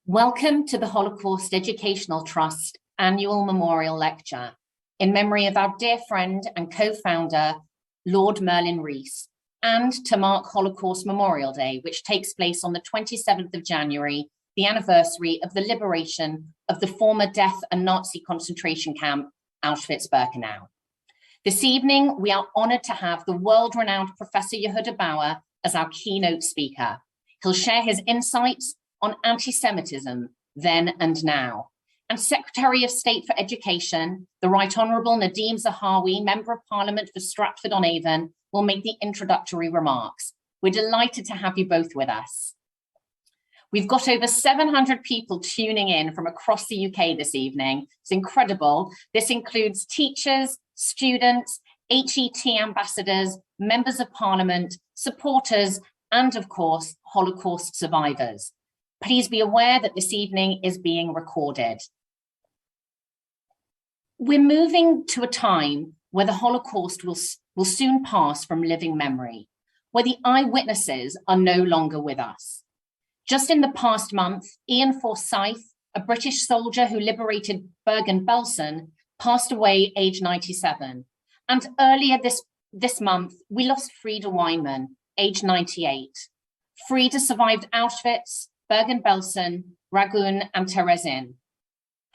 Welcome to the Holocaust Educational Trust Annual Memorial Lecture in memory of our dear friend and co-founder, Lord Merlyn Rees, and to mark Holocaust Memorial Day, which takes place on the 27th of January, the anniversary of the liberation of the former death and Nazi concentration camp, Auschwitz-Birkenau. This evening, we are honored to have the world-renowned Professor Yehuda Bauer as our keynote speaker. He'll share his insights on anti-Semitism then and now. And Secretary of State for Education, the Right Honourable Nadhim Zahawi, Member of Parliament for Stratford-on-Avon, will make the introductory remarks. We're delighted to have you both with us. We've got over 700 people tuning in from across the UK this evening. It's incredible. This includes teachers, students, HET ambassadors, members of Parliament, supporters, and of course, Holocaust survivors. Please be aware that this evening is being recorded. We're moving to a time where the Holocaust will soon pass from living memory, where the eyewitnesses are no longer with us. Just in the past month, Ian Forsyth, a British soldier who liberated Bergen-Belsen, passed away aged 97. And earlier this month, we lost Frieda Weinmann, aged 98. Frieda survived Auschwitz, Bergen-Belsen, Ragun, and Terezin.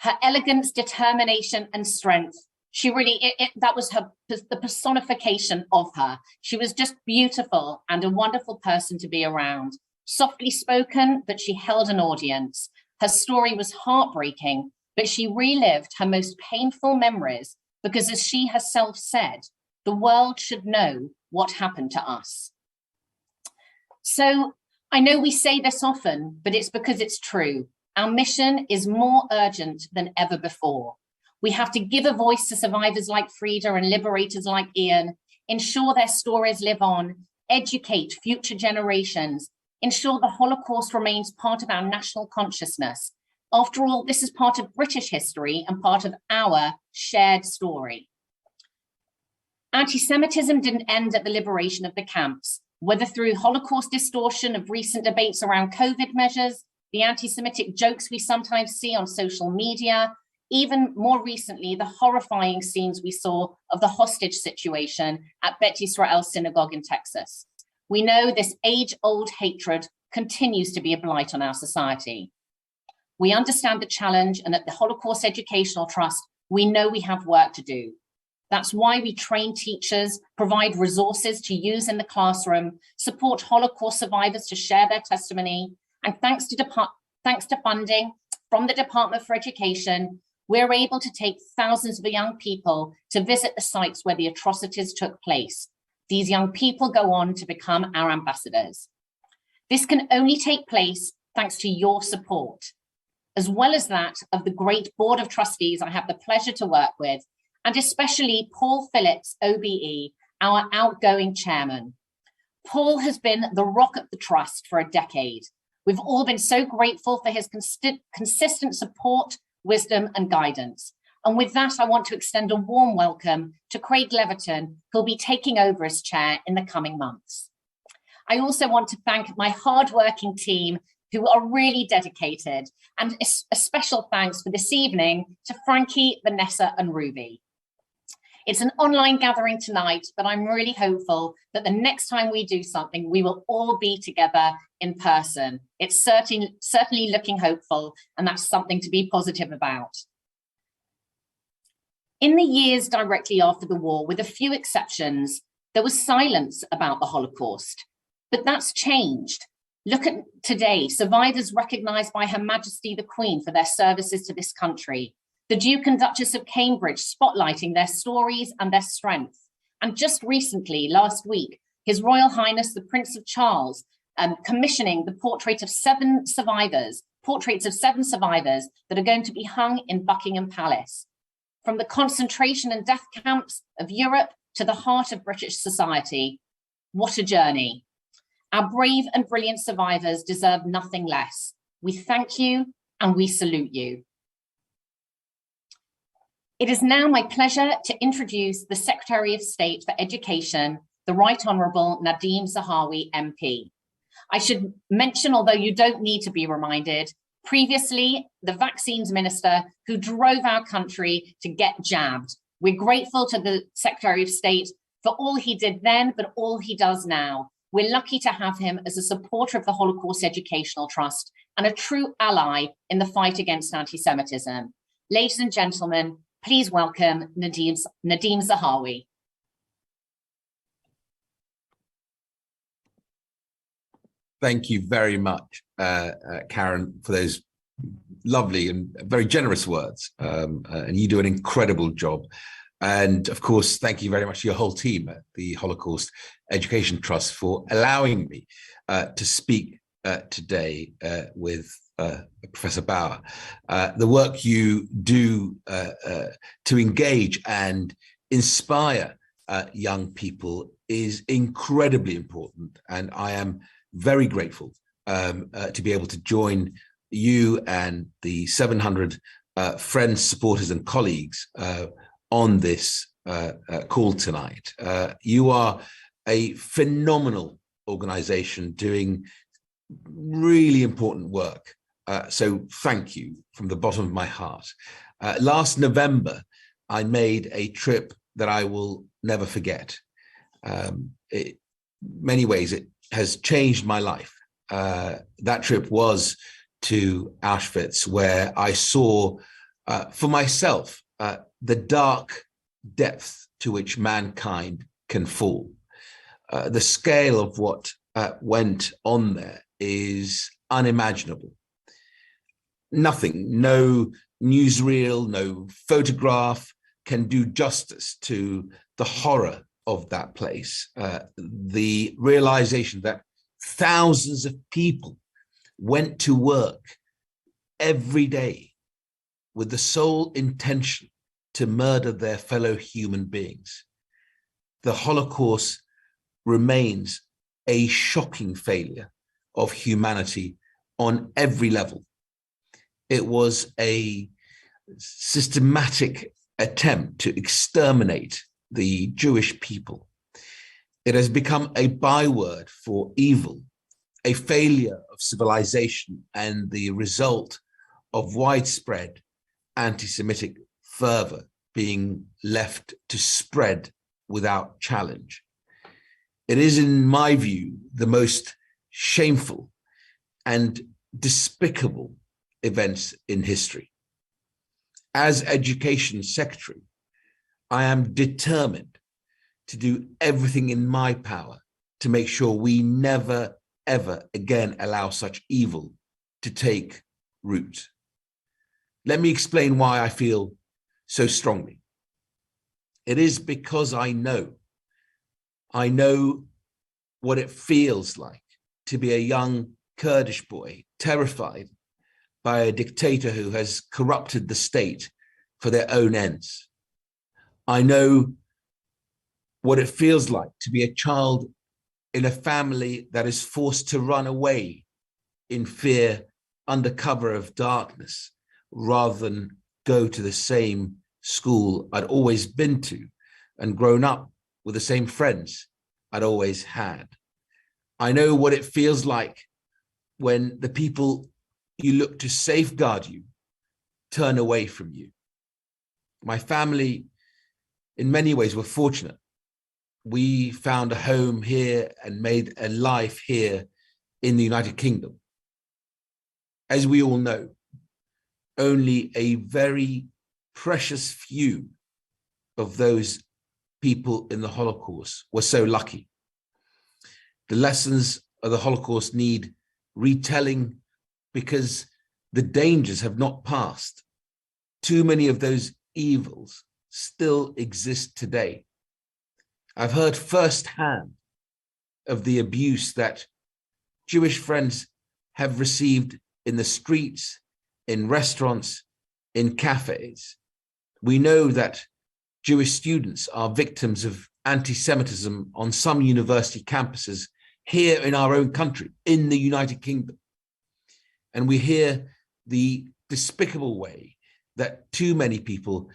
Her elegance, determination, and strength, that was the personification of her. She was just beautiful and a wonderful person to be around. Softly spoken, but she held an audience. Her story was heartbreaking, but she relived her most painful memories because, as she herself said, the world should know what happened to us. So, I know we say this often, but it's because it's true. Our mission is more urgent than ever before. We have to give a voice to survivors like Frieda and liberators like Ian, ensure their stories live on, educate future generations, ensure the Holocaust remains part of our national consciousness. After all, this is part of British history and part of our shared story. Anti-Semitism didn't end at the liberation of the camps. Whether through Holocaust distortion of recent debates around COVID measures, the anti-Semitic jokes we sometimes see on social media, even more recently, the horrifying scenes we saw of the hostage situation at Bet Yisrael Synagogue in Texas. We know this age-old hatred continues to be a blight on our society. We understand the challenge, and at the Holocaust Educational Trust, we know we have work to do. That's why we train teachers, provide resources to use in the classroom, support Holocaust survivors to share their testimony, and thanks to funding from the Department for Education, we're able to take thousands of young people to visit the sites where the atrocities took place. These young people go on to become our ambassadors. This can only take place thanks to your support, as well as that of the great Board of Trustees I have the pleasure to work with, and especially Paul Phillips, OBE, our outgoing chairman. Paul has been the rock of the trust for a decade. We've all been so grateful for his consistent support, wisdom, and guidance. And with that, I want to extend a warm welcome to Craig Leverton, who'll be taking over as chair in the coming months. I also want to thank my hardworking team who are really dedicated, and a special thanks for this evening to Frankie, Vanessa, and Ruby. It's an online gathering tonight, but I'm really hopeful that the next time we do something, we will all be together in person. It's certainly looking hopeful, and that's something to be positive about. In the years directly after the war, with a few exceptions, there was silence about the Holocaust, but that's changed. Look at today, survivors recognized by Her Majesty the Queen for their services to this country. The Duke and Duchess of Cambridge spotlighting their stories and their strength. And just recently, last week, His Royal Highness the Prince of Charles commissioning the portraits of seven survivors that are going to be hung in Buckingham Palace. From the concentration and death camps of Europe to the heart of British society, what a journey. Our brave and brilliant survivors deserve nothing less. We thank you and we salute you. It is now my pleasure to introduce the Secretary of State for Education, the Right Honourable Nadhim Zahawi, MP. I should mention, although you don't need to be reminded, previously the vaccines minister who drove our country to get jabbed. We're grateful to the Secretary of State for all he did then, but all he does now. We're lucky to have him as a supporter of the Holocaust Educational Trust and a true ally in the fight against anti-Semitism. Ladies and gentlemen, please welcome Nadim Zahawi. Thank you very much, Karen, for those lovely and very generous words. And you do an incredible job. And of course, thank you very much to your whole team at the Holocaust Education Trust for allowing me to speak today with Professor Bauer. The work you do to engage and inspire young people is incredibly important. And I am very grateful to be able to join you and the 700 friends, supporters, and colleagues on this call tonight. You are a phenomenal organization doing really important work. So thank you from the bottom of my heart. Last November, I made a trip that I will never forget. In many ways, it has changed my life. That trip was to Auschwitz, where I saw for myself the dark depth to which mankind can fall. The scale of what went on there is unimaginable. Nothing, no newsreel, no photograph can do justice to the horror of that place. The realization that thousands of people went to work every day with the sole intention to murder their fellow human beings. The Holocaust remains a shocking failure of humanity on every level. It was a systematic attempt to exterminate the Jewish people. It has become a byword for evil, a failure of civilization, and the result of widespread anti-Semitic fervor being left to spread without challenge. It is, in my view, the most shameful and despicable events in history. As Education Secretary, I am determined to do everything in my power to make sure we never, ever again allow such evil to take root. Let me explain why I feel so strongly. It is because I know what it feels like to be a young Kurdish boy terrified by a dictator who has corrupted the state for their own ends. I know what it feels like to be a child in a family that is forced to run away in fear under cover of darkness, rather than go to the same school I'd always been to and grown up with the same friends I'd always had. I know what it feels like when the people you look to safeguard you turn away from you. My family, in many ways, were fortunate. We found a home here and made a life here in the United Kingdom. As we all know, only a very precious few of those people in the Holocaust were so lucky. The lessons of the Holocaust need retelling because the dangers have not passed. Too many of those evils still exist today. I've heard firsthand of the abuse that Jewish friends have received in the streets, in restaurants, in cafes. We know that Jewish students are victims of anti-Semitism on some university campuses here in our own country, in the United Kingdom. And we hear the despicable way that too many people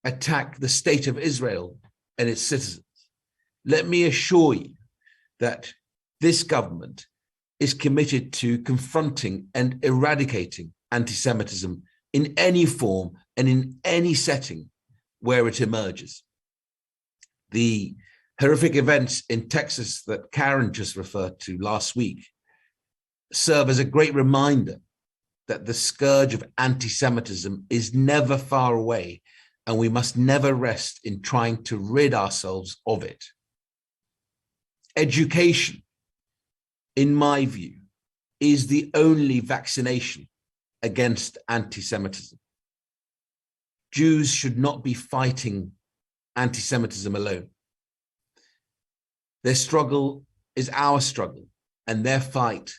attack the state of Israel and its citizens. Let me assure you that this government is committed to confronting and eradicating anti-Semitism in any form and in any setting where it emerges. The horrific events in Texas that Karen just referred to last week serve as a great reminder that the scourge of anti-Semitism is never far away, and we must never rest in trying to rid ourselves of it. Education, in my view, is the only vaccination against anti-Semitism. Jews should not be fighting anti-Semitism alone. Their struggle is our struggle, and their fight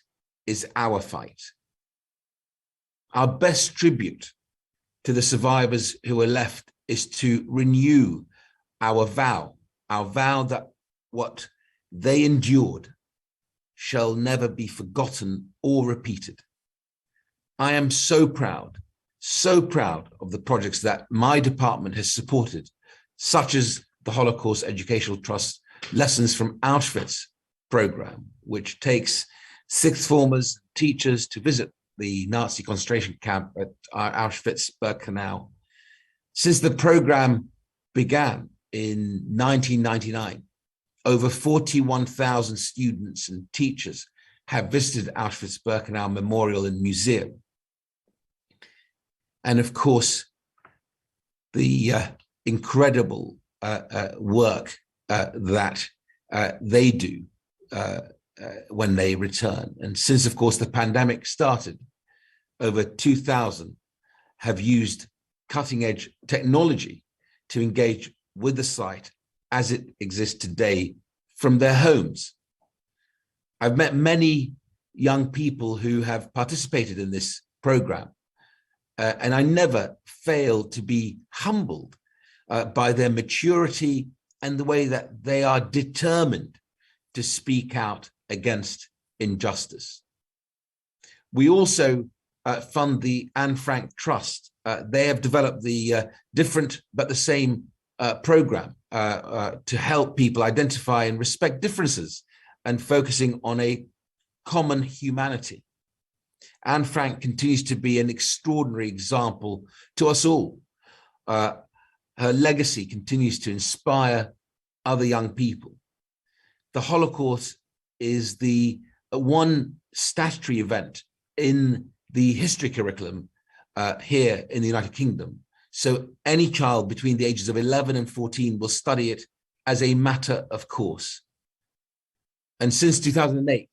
is our fight. Our best tribute to the survivors who are left is to renew our vow that what they endured shall never be forgotten or repeated. I am so proud of the projects that my department has supported, such as the Holocaust Educational Trust Lessons from Auschwitz program, which takes sixth formers, teachers to visit the Nazi concentration camp at Auschwitz-Birkenau. Since the program began in 1999, over 41,000 students and teachers have visited Auschwitz-Birkenau Memorial and Museum. And of course, the incredible work that they do when they return. And since, of course, the pandemic started, over 2,000 have used cutting-edge technology to engage with the site as it exists today from their homes. I've met many young people who have participated in this program, and I never fail to be humbled by their maturity and the way that they are determined to speak out against injustice. We also fund the Anne Frank Trust. They have developed the different but the same program to help people identify and respect differences and focusing on a common humanity. Anne Frank continues to be an extraordinary example to us all. Her legacy continues to inspire other young people. The Holocaust is the one statutory event in the history curriculum here in the United Kingdom. So any child between the ages of 11 and 14 will study it as a matter of course. And since 2008,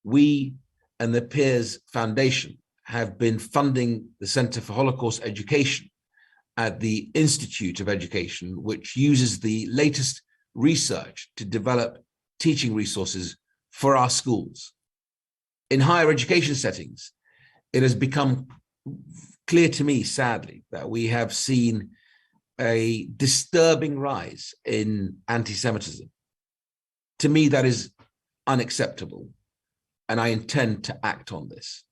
we and the Peers Foundation have been funding the Center for Holocaust Education at the Institute of Education, which uses the latest research to develop teaching resources for our schools. In higher education settings, it has become clear to me, sadly, that we have seen a disturbing rise in anti-Semitism. To me, that is unacceptable, and I intend to act on this.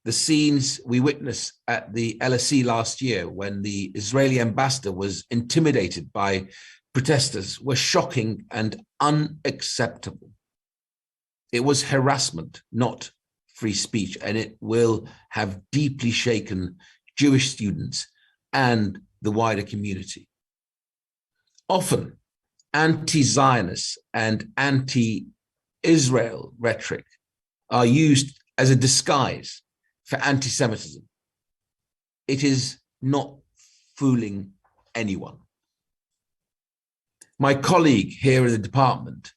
The scenes we witnessed at the LSE last year when the Israeli ambassador was intimidated by protesters were shocking and unacceptable. It was harassment, not free speech, and it will have deeply shaken Jewish students and the wider community. Often, anti-Zionist and anti-Israel rhetoric are used as a disguise for anti-Semitism. It is not fooling anyone. My colleague here in the department,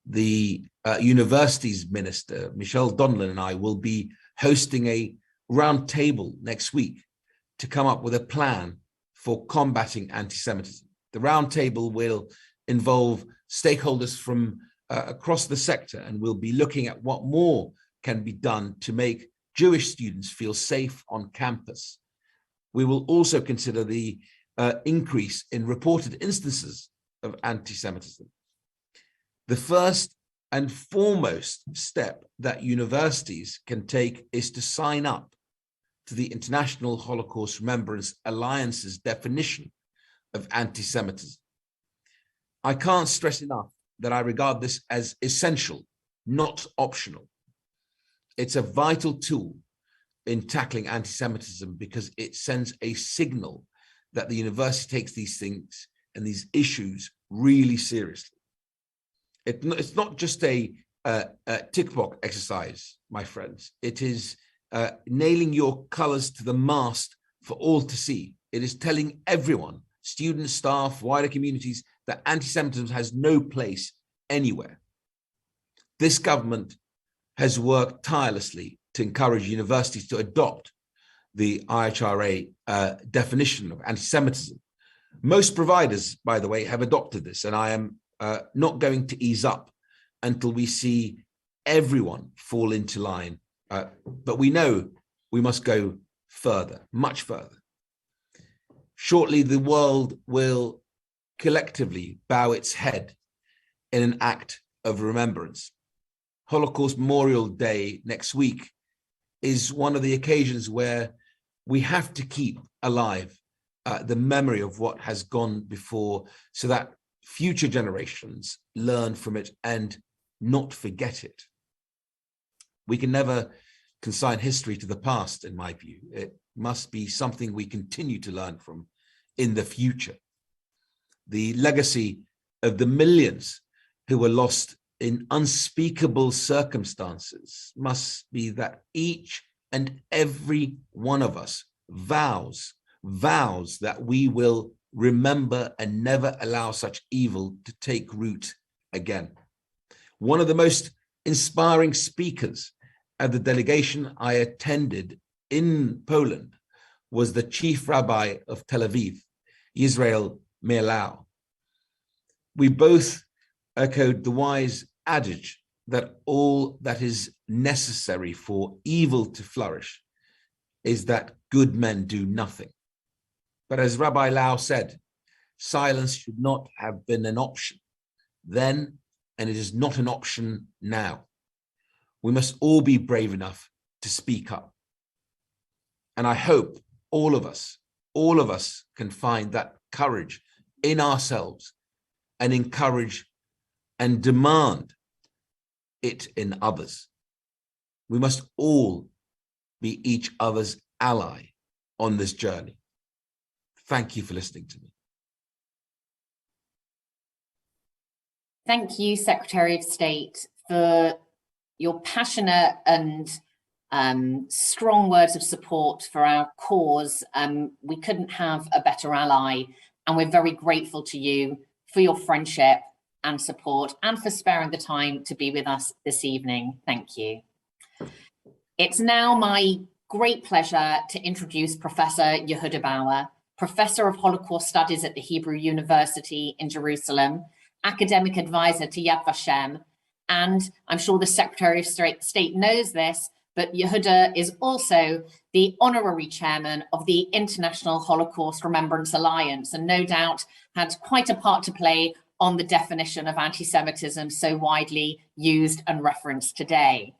the universities minister, Michelle Donlan, and I will be hosting a round table next week to come up with a plan for combating anti-Semitism. The round table will involve stakeholders from across the sector, and we'll be looking at what more can be done to make Jewish students feel safe on campus. We will also consider the increase in reported instances of anti-Semitism. The first and foremost step that universities can take is to sign up to the International Holocaust Remembrance Alliance's definition of anti-Semitism. I can't stress enough that I regard this as essential, not optional. It's a vital tool in tackling anti-Semitism because it sends a signal that the university takes these things and these issues really seriously. It's not just a tick box exercise, my friends. It is nailing your colors to the mast for all to see. It is telling everyone, students, staff, wider communities, that anti-Semitism has no place anywhere. This government has worked tirelessly to encourage universities to adopt the IHRA definition of anti-Semitism. Most providers, by the way, have adopted this, and I am not going to ease up until we see everyone fall into line. But we know we must go further, much further. Shortly, the world will collectively bow its head in an act of remembrance. Holocaust Memorial Day next week is one of the occasions where we have to keep alive the memory of what has gone before so that future generations learn from it and not forget it. We can never consign history to the past, in my view. It must be something we continue to learn from in the future. The legacy of the millions who were lost in unspeakable circumstances must be that each and every one of us vows that we will remember and never allow such evil to take root again. One of the most inspiring speakers at the delegation I attended in Poland was the chief rabbi of Tel Aviv, Israel Melau. We both echoed the wise adage that all that is necessary for evil to flourish is that good men do nothing. But as Rabbi Lau said, silence should not have been an option then, and it is not an option now. We must all be brave enough to speak up. And I hope all of us can find that courage in ourselves and encourage and demand it in others. We must all be each other's ally on this journey. Thank you for listening to me. Thank you, Secretary of State, for your passionate and strong words of support for our cause. We couldn't have a better ally, and we're very grateful to you for your friendship and support and for sparing the time to be with us this evening. Thank you. It's now my great pleasure to introduce Professor Yehuda Bauer, Professor of Holocaust Studies at the Hebrew University in Jerusalem, academic advisor to Yad Vashem, and I'm sure the Secretary of State knows this, but Yehuda is also the honorary chairman of the International Holocaust Remembrance Alliance, and no doubt had quite a part to play on the definition of anti-Semitism so widely used and referenced today.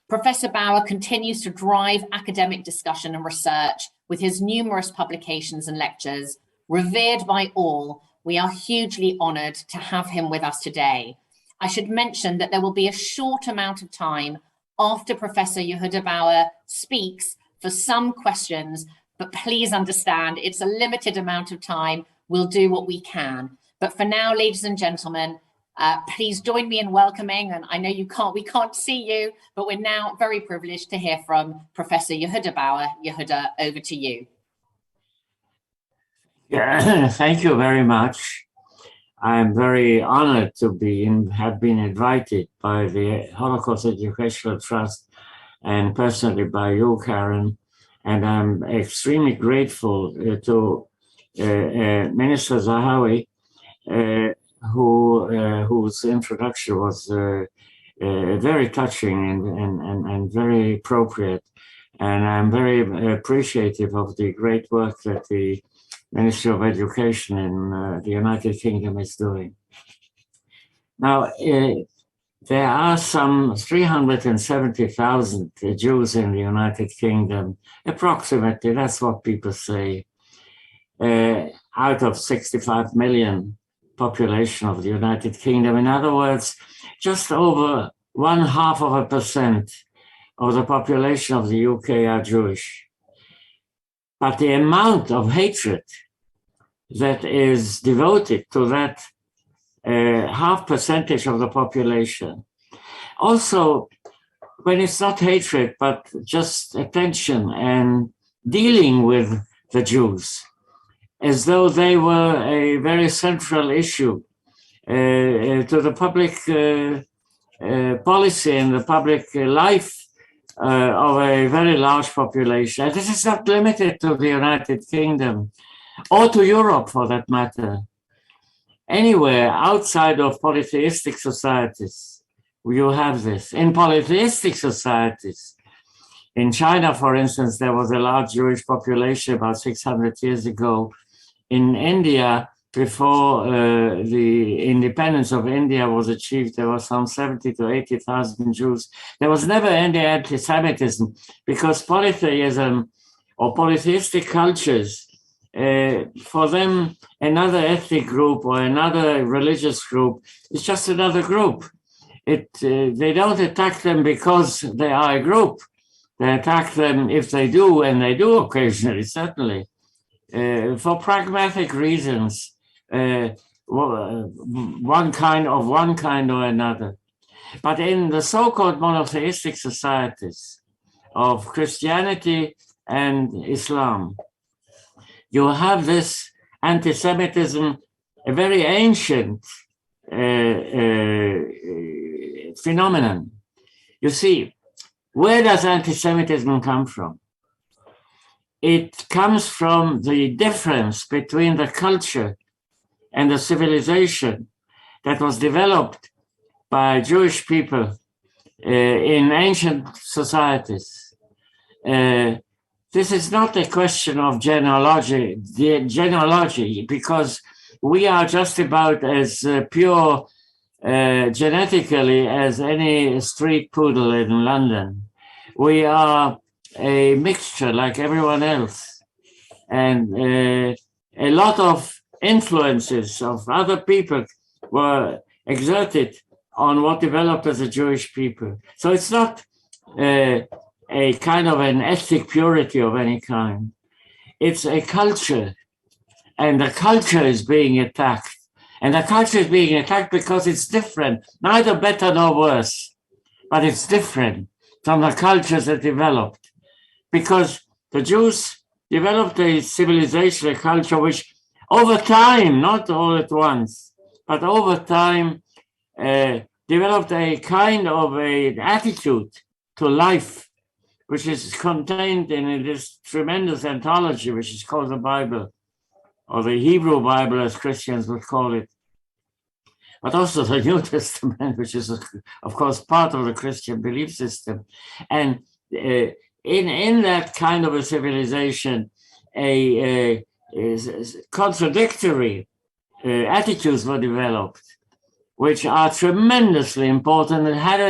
Professor Bauer continues to drive academic discussion and research with his numerous publications and lectures. Revered by all, we are hugely honored to have him with us today. I should mention that there will be a short amount of time after Professor Yehuda Bauer speaks for some questions, but please understand it's a limited amount of time. We'll do what we can. But for now, ladies and gentlemen, please join me in welcoming, and I know we can't see you, but we're now very privileged to hear from Professor Yehuda Bauer. Yehuda, over to you. Yeah, thank you very much. I'm very honored to have been invited by the Holocaust Educational Trust and personally by you, Karen. And I'm extremely grateful to Minister Zahawi, whose introduction was very touching and very appropriate. And I'm very appreciative of the great work that the Ministry of Education in the United Kingdom is doing. Now, there are some 370,000 Jews in the United Kingdom, approximately, that's what people say, out of 65 million population of the United Kingdom. In other words, just over 0.5% of the population of the UK are Jewish. But the amount of hatred that is devoted to that half percentage of the population. Also, when it's not hatred, but just attention and dealing with the Jews, as though they were a very central issue to the public policy and the public life of a very large population. And this is not limited to the United Kingdom or to Europe for that matter. Anywhere outside of polytheistic societies, you have this. In polytheistic societies, in China, for instance, there was a large Jewish population about 600 years ago. In India, before the independence of India was achieved, there were some 70 to 80,000 Jews. There was never any anti-Semitism because polytheism or polytheistic cultures, for them, another ethnic group or another religious group is just another group. They don't attack them because they are a group. They attack them if they do, and they do occasionally, certainly, for pragmatic reasons, one kind or another. But in the so-called monotheistic societies of Christianity and Islam, you have this anti-Semitism, a very ancient phenomenon. You see, where does anti-Semitism come from? It comes from the difference between the culture and the civilization that was developed by Jewish people in ancient societies. This is not a question of genealogy, because we are just about as pure genetically as any street poodle in London. We are a mixture like everyone else. And a lot of influences of other people were exerted on what developed as a Jewish people. So it's not a kind of an ethnic purity of any kind. It's a culture, and the culture is being attacked. And the culture is being attacked because it's different, neither better nor worse, but it's different from the cultures that developed. Because the Jews developed a civilization, a culture which over time, not all at once, but over time developed a kind of an attitude to life, which is contained in this tremendous anthology, which is called the Bible, or the Hebrew Bible, as Christians would call it, but also the New Testament, which is, of course, part of the Christian belief system. And in that kind of a civilization, contradictory attitudes were developed, which are tremendously important and had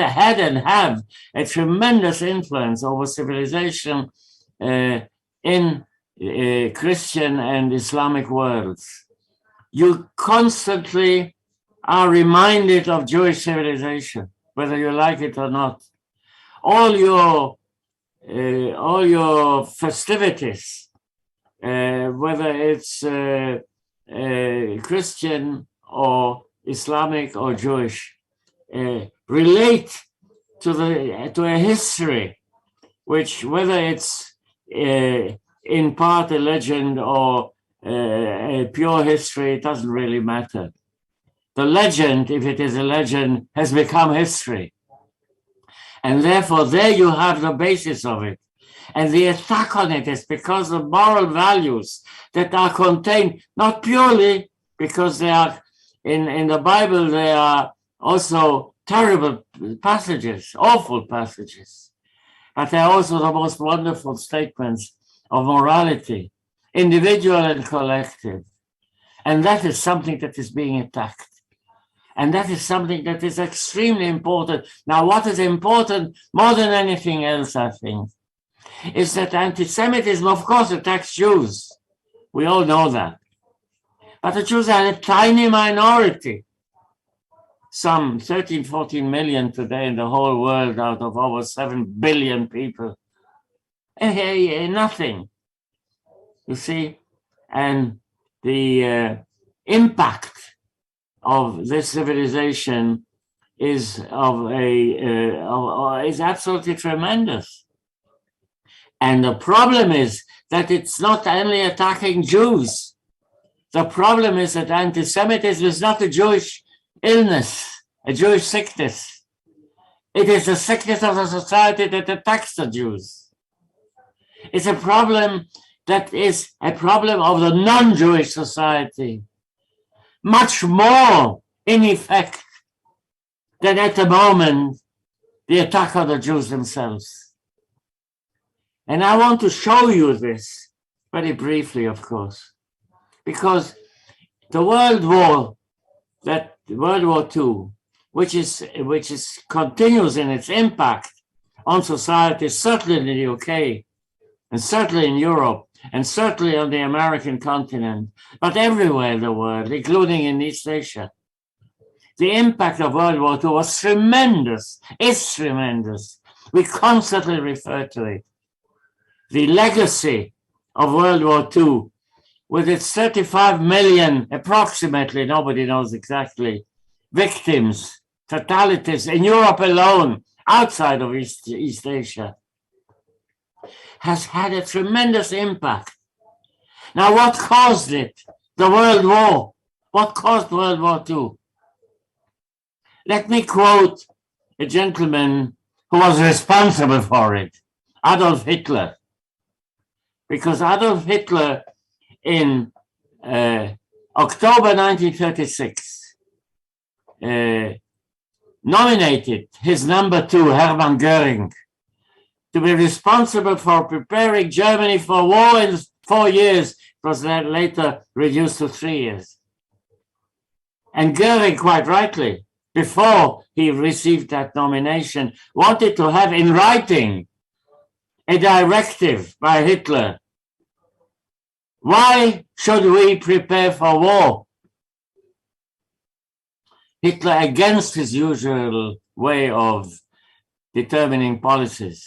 and have a tremendous influence over civilization in Christian and Islamic worlds. You constantly are reminded of Jewish civilization, whether you like it or not. All your festivities, whether it's Christian or Islamic or Jewish, relate to a history, which, whether it's in part a legend or a pure history, it doesn't really matter. The legend, if it is a legend, has become history. And therefore, there you have the basis of it. And the attack on it is because of moral values that are contained, not purely because they are in the Bible, there are also terrible passages, awful passages, but there are also the most wonderful statements of morality, individual and collective. And that is something that is being attacked. And that is something that is extremely important. Now, what is important more than anything else, I think, is that anti-Semitism, of course, attacks Jews. We all know that. But the Jews are a tiny minority. some 13, 14 million today in the whole world out of over 7 billion people. Nothing, you see. And the impact of this civilization is absolutely tremendous. And the problem is that it's not only attacking Jews. The problem is that anti-Semitism is not a Jewish illness, a Jewish sickness. It is a sickness of the society that attacks the Jews. It's a problem that is a problem of the non-Jewish society, much more in effect than at the moment the attack on the Jews themselves. And I want to show you this very briefly, of course, because the World War II, which continues in its impact on society, certainly in the UK, and certainly in Europe, and certainly on the American continent, but everywhere in the world, including in East Asia. The impact of World War II was tremendous, is tremendous. We constantly refer to it. The legacy of World War II, with its 35 million, approximately, nobody knows exactly, victims, fatalities in Europe alone, outside of East Asia, has had a tremendous impact. Now, what caused it? The World War. What caused World War II? Let me quote a gentleman who was responsible for it, Adolf Hitler. Because Adolf Hitler, in October 1936, nominated his number 2, Hermann Göring, to be responsible for preparing Germany for war in 4 years. It was then later reduced to 3 years. And Göring, quite rightly, before he received that nomination, wanted to have in writing a directive by Hitler. Why should we prepare for war? Hitler, against his usual way of determining policies,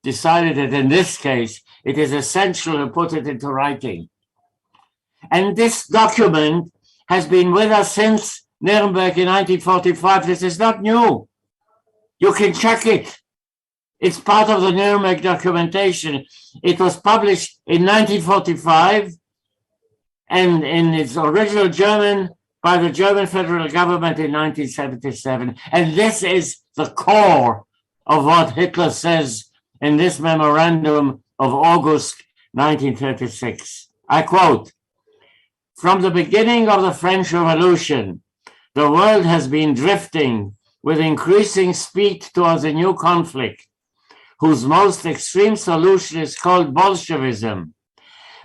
decided that in this case, it is essential to put it into writing. And this document has been with us since Nuremberg in 1945. This is not new. You can check it. It's part of the Nuremberg documentation. It was published in 1945 and in its original German by the German federal government in 1977. And this is the core of what Hitler says in this memorandum of August 1936. I quote, "From the beginning of the French Revolution, the world has been drifting with increasing speed towards a new conflict, whose most extreme solution is called Bolshevism,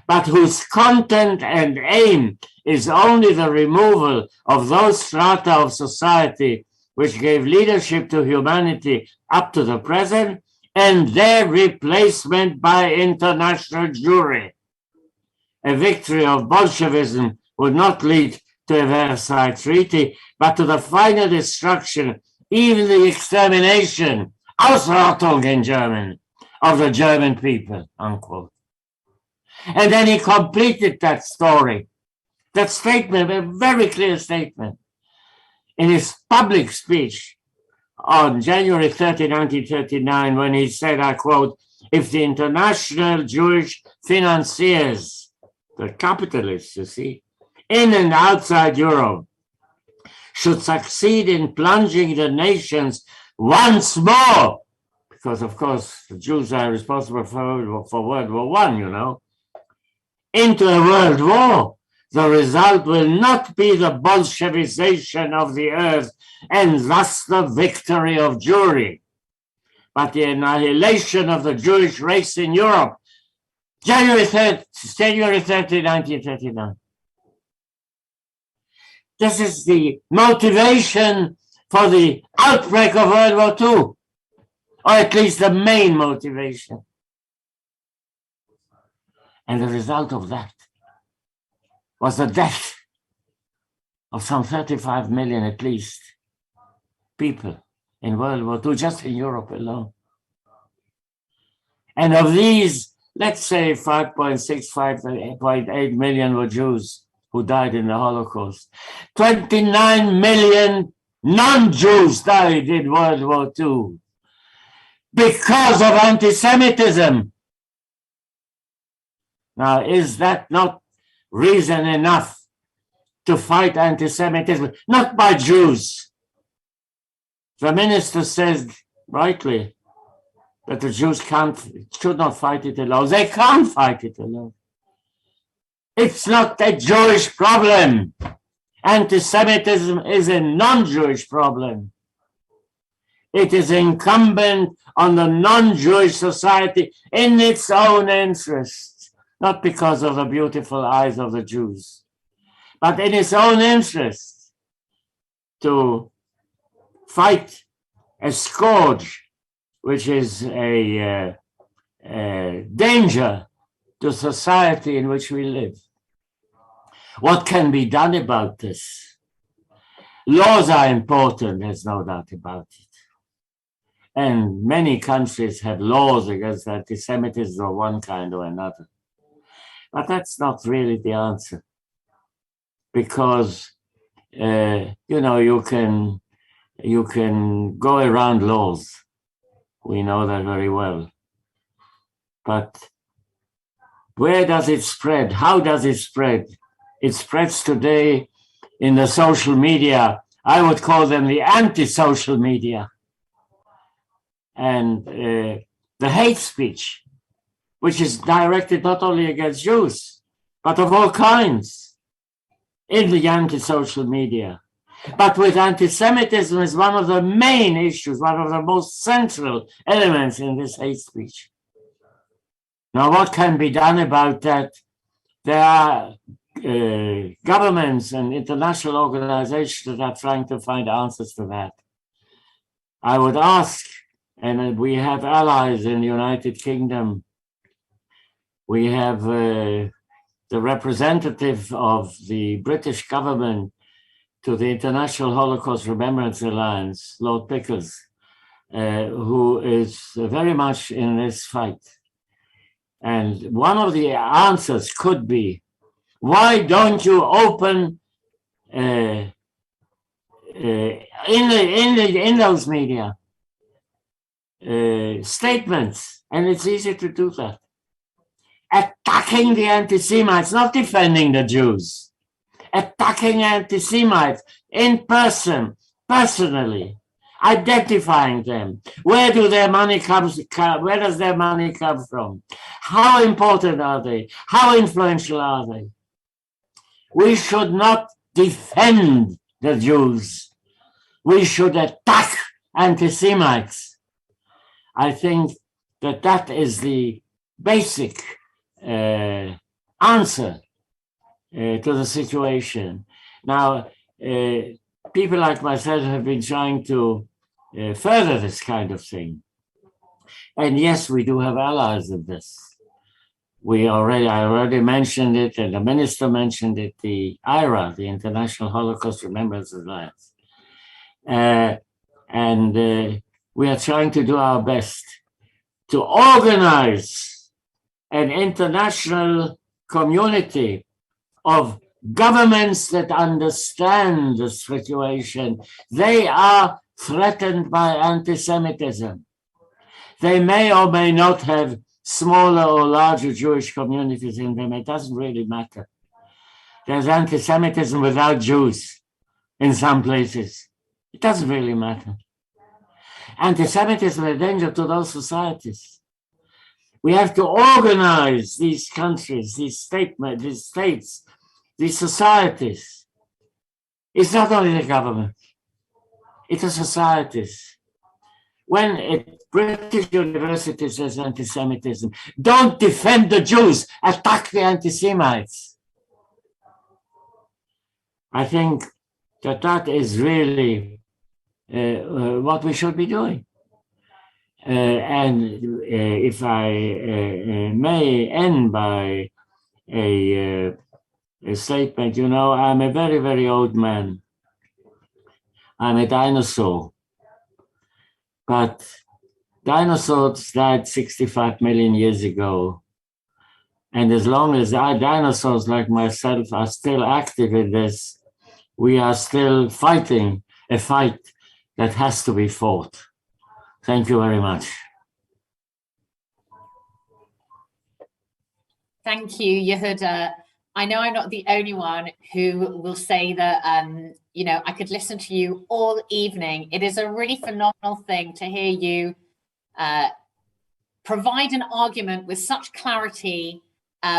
but whose content and aim is only the removal of those strata of society which gave leadership to humanity up to the present, and their replacement by international Jewry. A victory of Bolshevism would not lead to a Versailles Treaty, but to the final destruction, even the extermination, Ausrottung in German, of the German people," unquote. And then he completed that story, that statement, a very clear statement, in his public speech on January 30, 1939, when he said, I quote, "If the international Jewish financiers," the capitalists, you see, in and outside Europe, "should succeed in plunging the nations once more," because of course the Jews are responsible for World War I, you know, "into a world war, the result will not be the Bolshevization of the earth and thus the victory of Jewry, but the annihilation of the Jewish race in Europe." January 30, 1939. This is the motivation for the outbreak of World War II, or at least the main motivation. And the result of that was the death of some 35 million at least people in World War II, just in Europe alone. And of these, let's say 5.6, 5.8 million were Jews who died in the Holocaust. 29 million non-Jews died in World War II because of anti-Semitism. Now, is that not reason enough to fight anti-Semitism? Not by Jews. The minister says rightly that the Jews should not fight it alone. They can't fight it alone. It's not a Jewish problem. Anti-Semitism is a non-Jewish problem. It is incumbent on the non-Jewish society in its own interest, not because of the beautiful eyes of the Jews, but in its own interest to fight a scourge, which is a danger to society in which we live. What can be done about this? Laws are important, there's no doubt about it. And many countries have laws against anti-Semitism of one kind or another. But that's not really the answer. Because, you can go around laws. We know that very well. But where does it spread? How does it spread? It spreads today in the social media. I would call them the anti-social media. And the hate speech, which is directed not only against Jews, but of all kinds in the anti-social media. But with anti-Semitism is one of the main issues, one of the most central elements in this hate speech. Now, what can be done about that? There are governments and international organizations that are trying to find answers to that. I would ask, and we have allies in the United Kingdom. We have the representative of the British government to the International Holocaust Remembrance Alliance, Lord Pickles, who is very much in this fight. And one of the answers could be, why don't you open in those media statements, and it's easy to do that, attacking the anti-Semites, not defending the Jews, attacking anti-Semites in person, personally, identifying them. Where does their money come from? How important are they? How influential are they? We should not defend the Jews. We should attack anti-Semites. I think that is the basic answer to the situation. Now, people like myself have been trying to further this kind of thing. And yes, we do have allies in this. I already mentioned it, and the minister mentioned it, the IRA, the International Holocaust Remembrance Alliance. And we are trying to do our best to organize an international community of governments that understand the situation. They are threatened by anti-Semitism. They may or may not have smaller or larger Jewish communities in them. It doesn't really matter. There's anti-Semitism without Jews in some places. It doesn't really matter. Anti-Semitism is a danger to those societies. We have to organize these countries, these states, these societies. It's not only the government, it's the societies. When a British university says anti-Semitism, don't defend the Jews, attack the anti-Semites. I think that is really what we should be doing. And if I may end by a statement, I'm a very, very old man. I'm a dinosaur. But dinosaurs died 65 million years ago. And as long as dinosaurs like myself are still active in this, we are still fighting a fight that has to be fought. Thank you very much. Thank you, Yehuda. I know I'm not the only one who will say that, I could listen to you all evening. It is a really phenomenal thing to hear you provide an argument with such clarity,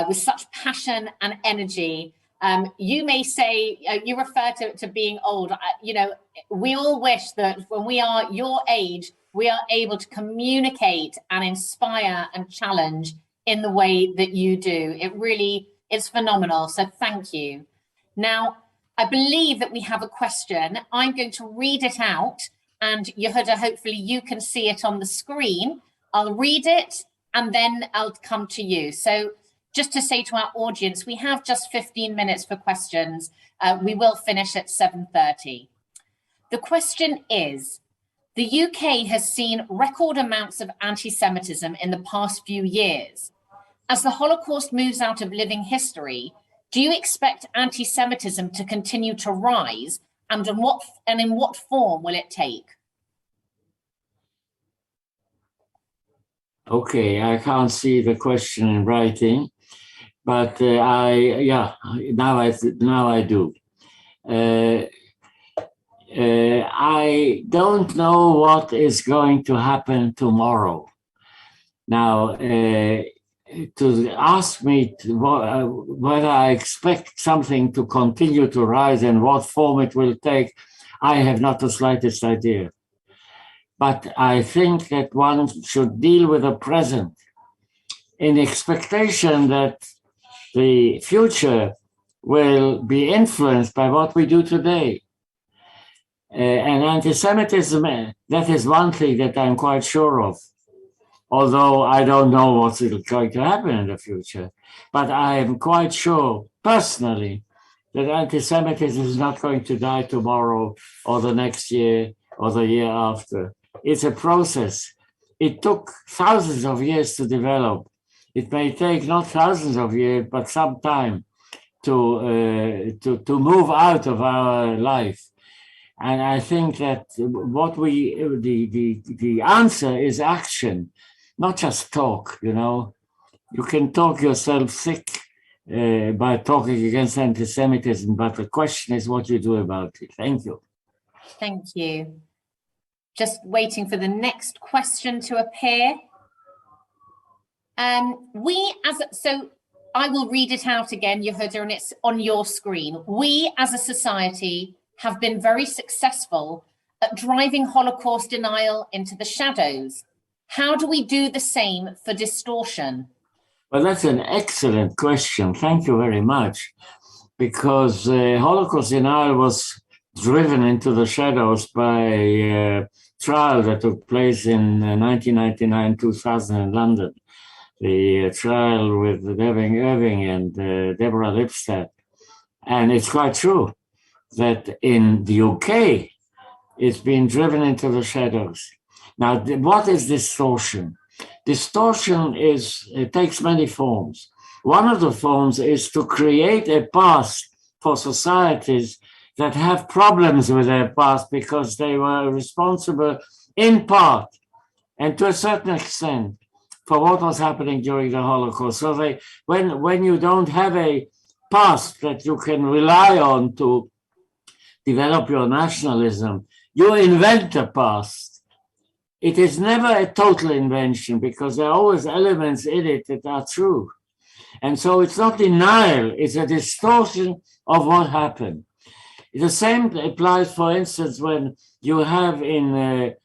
with such passion and energy. You may say, you refer to being old. We all wish that when we are your age, we are able to communicate and inspire and challenge in the way that you do. It really is phenomenal. So thank you. Now, I believe that we have a question. I'm going to read it out, and Yehuda, hopefully you can see it on the screen. I'll read it and then I'll come to you. So just to say to our audience, we have just 15 minutes for questions. We will finish at 7:30. The question is, the UK has seen record amounts of anti-Semitism in the past few years. As the Holocaust moves out of living history, do you expect anti-Semitism to continue to rise, and in what form will it take? Okay, I can't see the question in writing, but now I do. I don't know what is going to happen tomorrow. Now, to ask me whether I expect something to continue to rise and what form it will take, I have not the slightest idea. But I think that one should deal with the present in expectation that the future will be influenced by what we do today. And anti-Semitism, that is one thing that I'm quite sure of, although I don't know what's going to happen in the future. But I am quite sure, personally, that anti-Semitism is not going to die tomorrow or the next year or the year after. It's a process. It took thousands of years to develop. It may take not thousands of years, but some time to move out of our life. And I think that the answer is action, not just talk. You can talk yourself sick by talking against anti-Semitism, but the question is what you do about it. Thank you. Thank you. Just waiting for the next question to appear. So I will read it out again, Yehuda, and it's on your screen. We as a society have been very successful at driving Holocaust denial into the shadows. How do we do the same for distortion? Well, that's an excellent question. Thank you very much. Because Holocaust denial was driven into the shadows by a trial that took place in 1999-2000 in London. The trial with Irving and Deborah Lipstadt. And it's quite true that in the UK, it's been driven into the shadows. Now, what is distortion? Distortion takes many forms. One of the forms is to create a past for societies that have problems with their past because they were responsible in part and to a certain extent for what was happening during the Holocaust. So when you don't have a past that you can rely on to develop your nationalism, you invent a past. It is never a total invention because there are always elements in it that are true. And so it's not denial, it's a distortion of what happened. The same applies, for instance, when you have in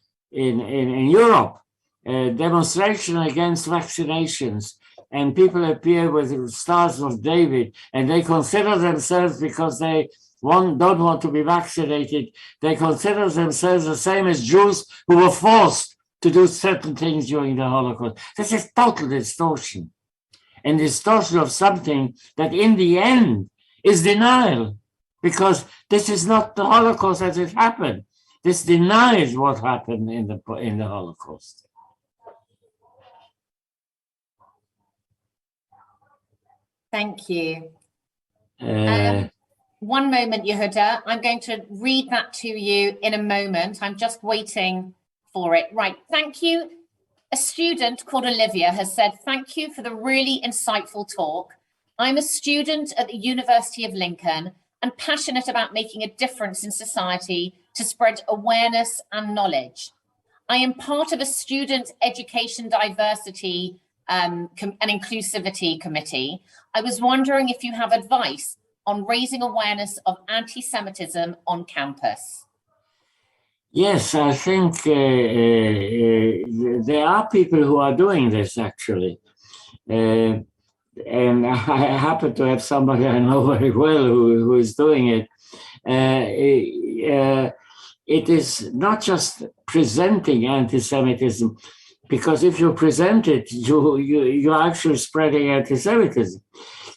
Europe a demonstration against vaccinations and people appear with stars of David and they consider themselves, because they don't want to be vaccinated, they consider themselves the same as Jews who were forced to do certain things during the Holocaust. This is total distortion, and distortion of something that in the end is denial, because this is not the Holocaust as it happened. This denies what happened in the Holocaust. Thank you. One moment, Yehuda. I'm going to read that to you in a moment. I'm just waiting for it. Right. Thank you. A student called Olivia has said, thank you for the really insightful talk. I'm a student at the University of Lincoln and passionate about making a difference in society to spread awareness and knowledge. I am part of a student education diversity and inclusivity committee. I was wondering if you have advice on raising awareness of anti-Semitism on campus. Yes, I think there are people who are doing this actually. And I happen to have somebody I know very well who is doing it. It is not just presenting anti-Semitism, because if you present it, you're actually spreading anti-Semitism.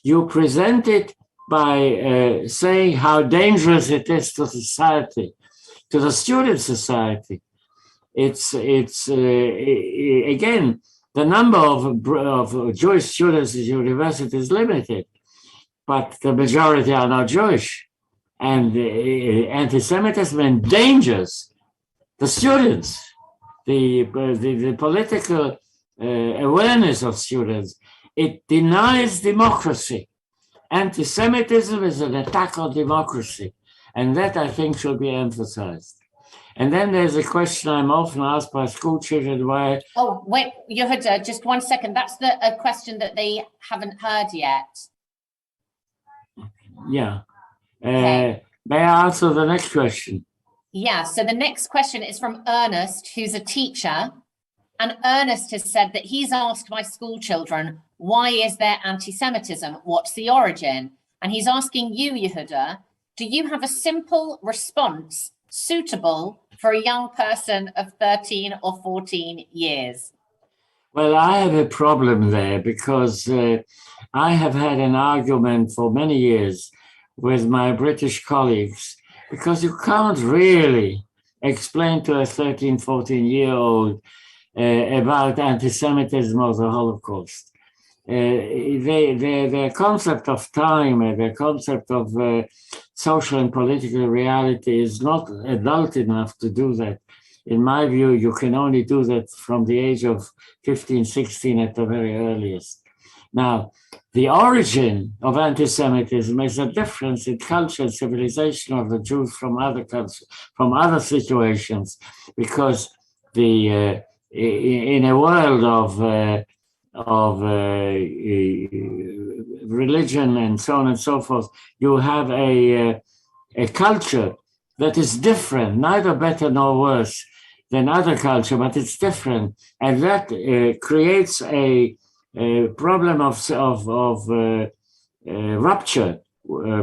You present it by saying how dangerous it is to society, to the student society. It's again, the number of Jewish students at university is limited, but the majority are not Jewish. And anti-Semitism endangers the students, the political awareness of students. It denies democracy. Anti-Semitism is an attack on democracy. And that, I think, should be emphasized. And then there's a question I'm often asked by school children why... Oh, wait, Yehuda, just 1 second. That's a question that they haven't heard yet. Yeah. Okay. May I answer the next question? Yeah, so the next question is from Ernest, who's a teacher. And Ernest has said that he's asked by school children, why is there anti-Semitism? What's the origin? And he's asking you, Yehuda, do you have a simple response suitable for a young person of 13 or 14 years? Well, I have a problem there because I have had an argument for many years with my British colleagues, because you can't really explain to a 13, 14-year-old about anti-Semitism or the Holocaust. Their concept of time and their concept of social and political reality is not adult enough to do that. In my view, you can only do that from the age of 15, 16 at the very earliest. Now, the origin of anti-Semitism is a difference in culture and civilization of the Jews from other cultures, from other situations, because in a world of religion and so on and so forth, you have a culture that is different, neither better nor worse than other culture, but it's different, and that creates a problem of rupture,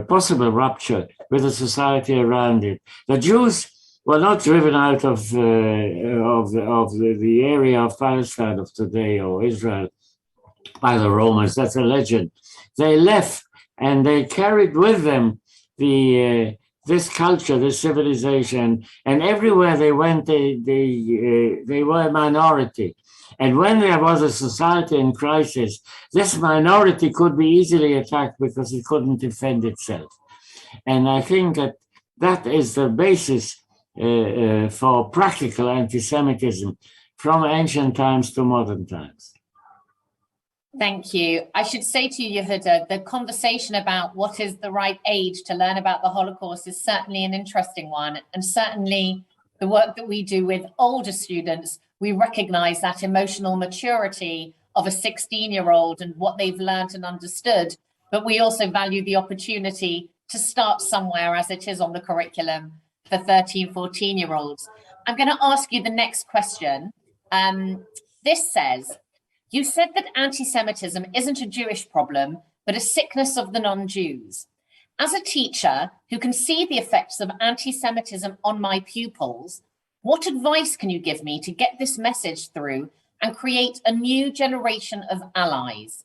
possible rupture with the society around it. The Jews were not driven out of the area of Palestine of today or Israel by the Romans. That's a legend. They left and they carried with them this culture, this civilization, and everywhere they went, they were a minority. And when there was a society in crisis, this minority could be easily attacked because it couldn't defend itself. And I think that is the basis for practical anti-Semitism from ancient times to modern times. Thank you. I should say to you, Yehuda, the conversation about what is the right age to learn about the Holocaust is certainly an interesting one. And certainly the work that we do with older students, we recognize that emotional maturity of a 16-year-old and what they've learned and understood. But we also value the opportunity to start somewhere, as it is on the curriculum for 13, 14-year-olds. I'm going to ask you the next question. This says, you said that anti-Semitism isn't a Jewish problem, but a sickness of the non-Jews. As a teacher who can see the effects of anti-Semitism on my pupils, what advice can you give me to get this message through and create a new generation of allies?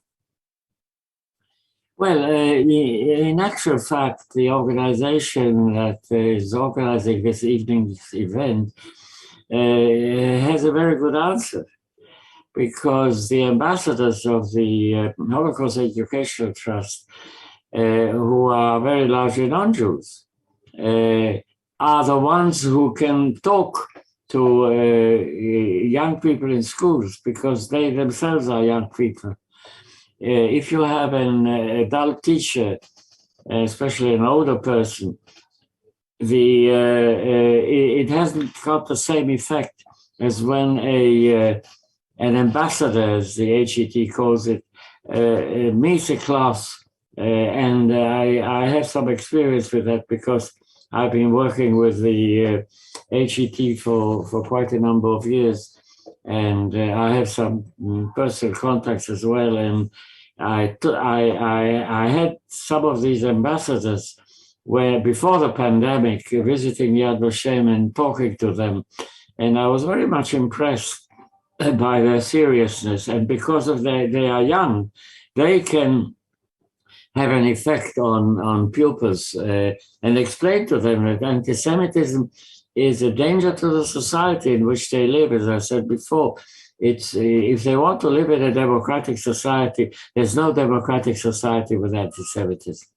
Well, in actual fact, the organization that is organizing this evening's event has a very good answer, because the ambassadors of the Holocaust Educational Trust, who are very largely non-Jews, are the ones who can talk to young people in schools, because they themselves are young people. If you have an adult teacher, especially an older person, it hasn't got the same effect as when an ambassador, as the HET calls it, meets a class. And I have some experience with that, because I've been working with the HET for quite a number of years, and I have some personal contacts as well. And I had some of these ambassadors where, before the pandemic, visiting Yad Vashem and talking to them, and I was very much impressed by their seriousness. And because of they are young, they can have an effect on pupils and explain to them that anti-Semitism is a danger to the society in which they live. As I said before, it's if they want to live in a democratic society, there's no democratic society with anti-Semitism.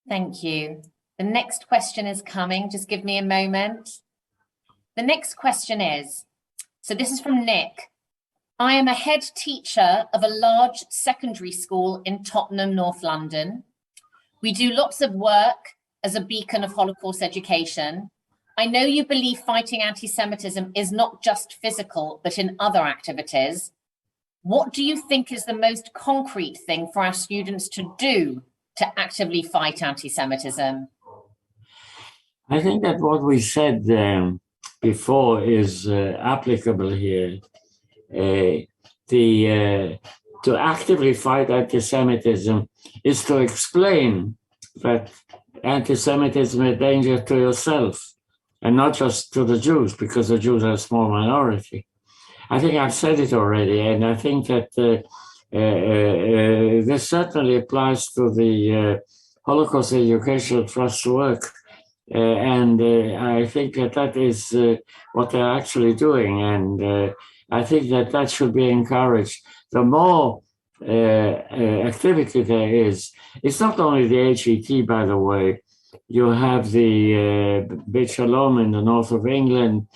Thank you. The next question is coming. Just give me a moment. The next question is, so this is from Nick. I am a head teacher of a large secondary school in Tottenham, North London. We do lots of work as a beacon of Holocaust education. I know you believe fighting anti-Semitism is not just physical, but in other activities. What do you think is the most concrete thing for our students to do to actively fight anti-Semitism? I think that what we said before is applicable here. To actively fight anti-Semitism is to explain that anti-Semitism is a danger to yourself, and not just to the Jews, because the Jews are a small minority. I think I've said it already, and I think that this certainly applies to the Holocaust Educational Trust work. And I think that that is what they're actually doing. And I think that that should be encouraged. The more activity there is, it's not only the HET, by the way. You have the Beit Shalom in the north of England.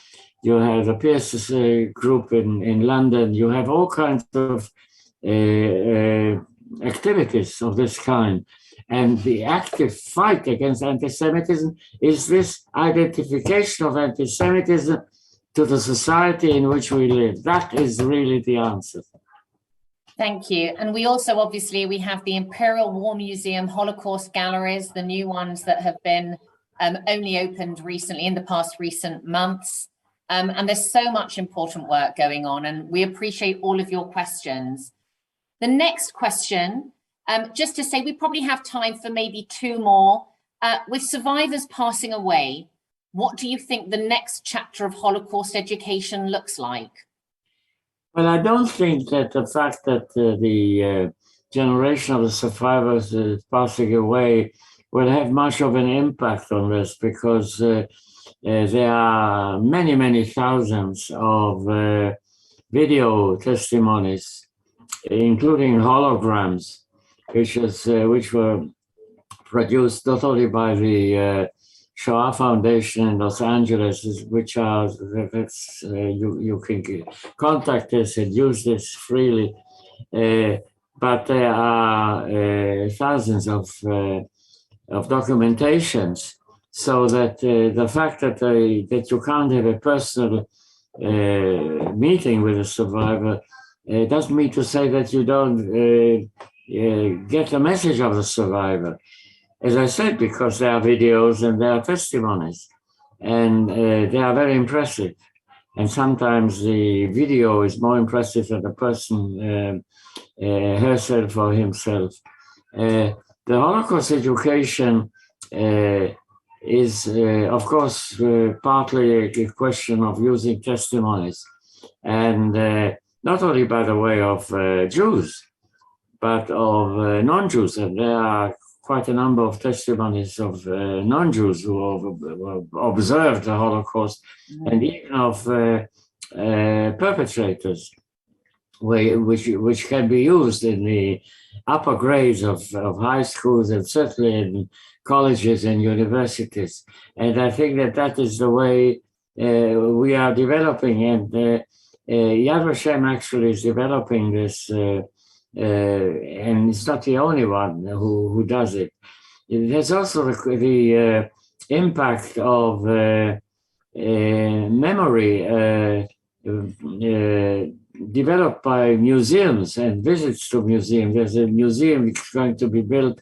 You have the Pierce's group in London. You have all kinds of activities of this kind. And the active fight against anti-Semitism is this identification of anti-Semitism to the society in which we live. That is really the answer. Thank you. And we also, obviously, we have the Imperial War Museum Holocaust galleries, the new ones that have been only opened recently in the past recent months. And there's so much important work going on, and we appreciate all of your questions. The next question, just to say, we probably have time for maybe two more. With survivors passing away, what do you think the next chapter of Holocaust education looks like? Well, I don't think that the fact that the generation of the survivors is passing away will have much of an impact on this, because there are many, many thousands of video testimonies, including holograms, which were produced not only by the Shoah Foundation in Los Angeles, which are you can contact us and use this freely, but there are thousands of documentations, so that the fact that you can't have a personal meeting with a survivor doesn't mean to say that you don't get the message of the survivor. As I said, because there are videos and there are testimonies, and they are very impressive. And sometimes the video is more impressive than the person herself or himself. The Holocaust education is, of course, partly a question of using testimonies, and not only by the way of Jews, but of non-Jews. And there are quite a number of testimonies of non-Jews who have observed the Holocaust, and even of perpetrators, which can be used in the upper grades of high schools and certainly in colleges and universities. And I think that is the way we are developing. And Yad Vashem actually is developing this, and it's not the only one who does it. There's also the impact of memory developed by museums and visits to museums. There's a museum which is going to be built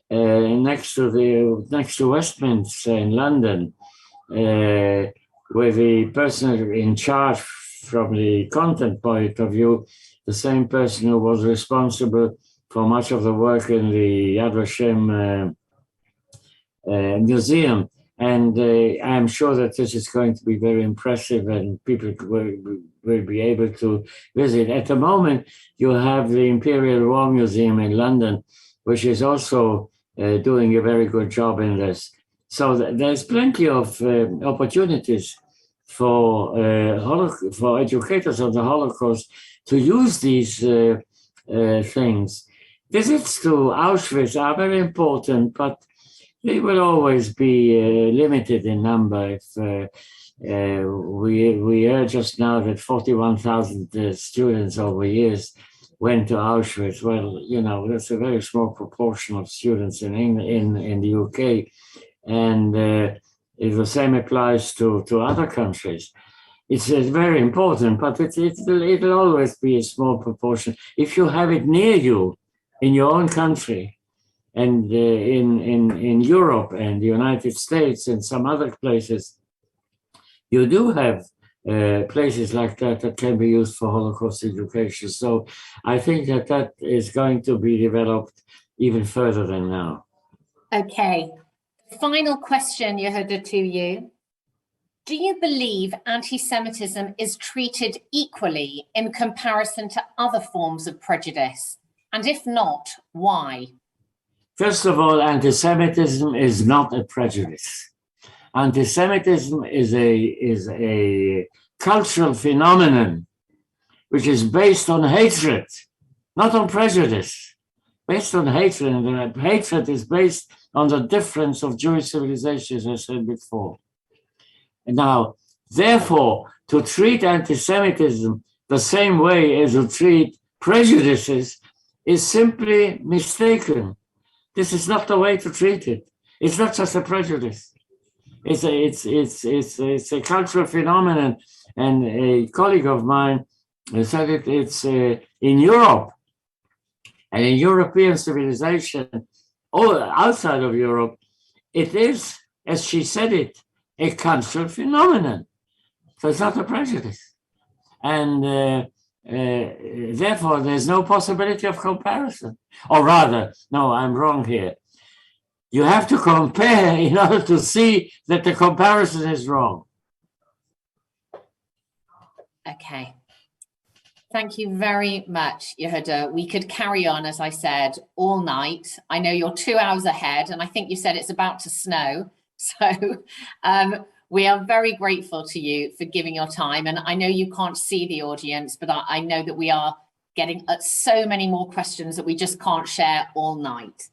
next to Westminster in London, where the person in charge from the content point of view, the same person who was responsible for much of the work in the Yad Vashem museum. And I'm sure that this is going to be very impressive and people will be able to visit. At the moment, you have the Imperial War Museum in London, which is also doing a very good job in this. So there's plenty of opportunities for educators of the Holocaust to use these things. Visits to Auschwitz are very important, but they will always be limited in number. If we heard just now that 41,000 students over years went to Auschwitz. Well, you know, that's a very small proportion of students in the UK, and the same applies to other countries. It's very important, but it'll always be a small proportion. If you have it near you in your own country, and in Europe and the United States and some other places, you do have places like that can be used for Holocaust education. So I think that is going to be developed even further than now. Okay. Final question, Yehuda, to you. Do you believe anti-Semitism is treated equally in comparison to other forms of prejudice? And if not, why? First of all, anti-Semitism is not a prejudice. Anti-Semitism is a cultural phenomenon which is based on hatred, not on prejudice. Based on hatred, and hatred is based on the difference of Jewish civilization, as I said before. Now, therefore, to treat anti-Semitism the same way as to treat prejudices is simply mistaken. This is not the way to treat it. It's not just a prejudice. It's a cultural phenomenon. And a colleague of mine said it's in Europe and in European civilization, or outside of Europe, it is, as she said it, a cultural phenomenon. So it's not a prejudice. And therefore, there's no possibility of comparison. Or rather, no, I'm wrong here. You have to compare in order to see that the comparison is wrong. Okay. Thank you very much, Yehuda. We could carry on, as I said, all night. I know you're 2 hours ahead, and I think you said it's about to snow. So we are very grateful to you for giving your time. And I know you can't see the audience, but I know that we are getting so many more questions that we just can't share all night.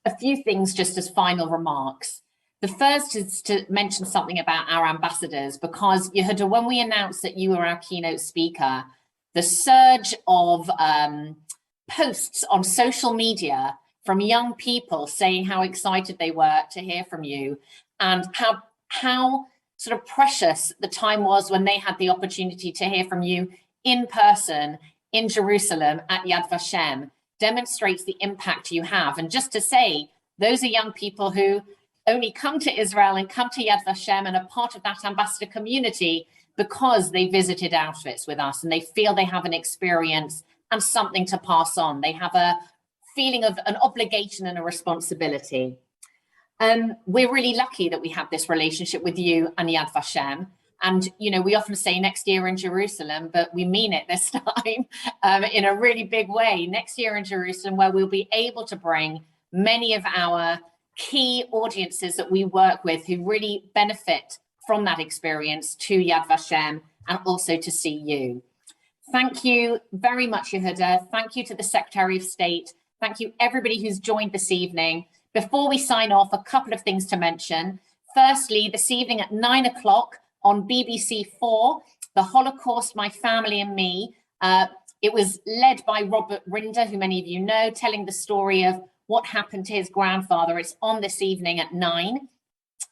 A few things just as final remarks. The first is to mention something about our ambassadors, because Yehuda, when we announced that you were our keynote speaker, the surge of posts on social media from young people saying how excited they were to hear from you, and how sort of precious the time was when they had the opportunity to hear from you in person in Jerusalem at Yad Vashem, demonstrates the impact you have. And just to say, those are young people who only come to Israel and come to Yad Vashem and are part of that ambassador community because they visited Auschwitz with us and they feel they have an experience and something to pass on. They have a feeling of an obligation and a responsibility. We're really lucky that we have this relationship with you and Yad Vashem. And, you know, we often say next year in Jerusalem, but we mean it this time in a really big way. Next year in Jerusalem, where we'll be able to bring many of our key audiences that we work with who really benefit from that experience to Yad Vashem and also to see you. Thank you very much, Yehuda. Thank you to the Secretary of State. Thank you, everybody who's joined this evening. Before we sign off, a couple of things to mention. Firstly, this evening at 9 o'clock on BBC4, The Holocaust, My Family and Me. It was led by Robert Rinder, who many of you know, telling the story of what happened to his grandfather. It's on this evening at 9.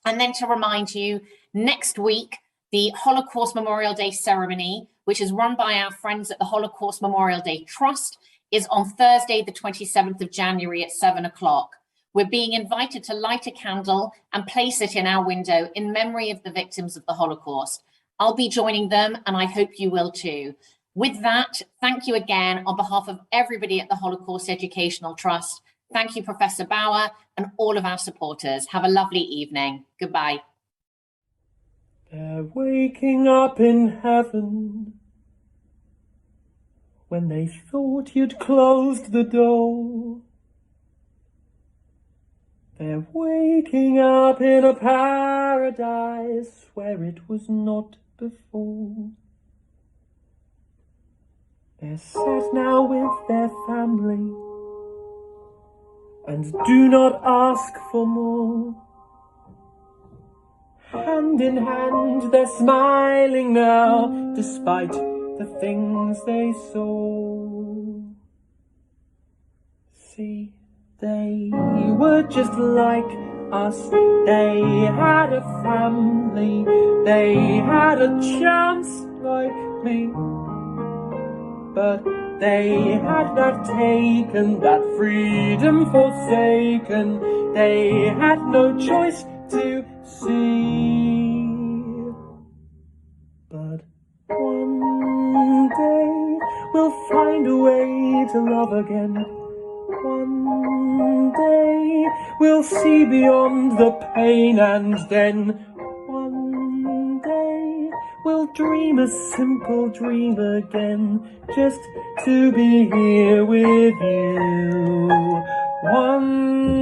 And then to remind you, next week, the Holocaust Memorial Day ceremony, which is run by our friends at the Holocaust Memorial Day Trust, is on Thursday, the 27th of January at 7 o'clock. We're being invited to light a candle and place it in our window in memory of the victims of the Holocaust. I'll be joining them, and I hope you will too. With that, thank you again on behalf of everybody at the Holocaust Educational Trust. Thank you, Professor Bauer, and all of our supporters. Have a lovely evening. Goodbye. They're waking up in heaven when they thought you'd closed the door. They're waking up in a paradise where it was not before. They're sat now with their family and do not ask for more. Hand in hand they're smiling now, despite the things they saw. See, they were just like us. They had a family, they had a chance like me. But they had that taken, that freedom forsaken. They had no choice to see. But one day we'll find a way to love again. One day we'll see beyond the pain, and then one day we'll dream a simple dream again, just to be here with you. One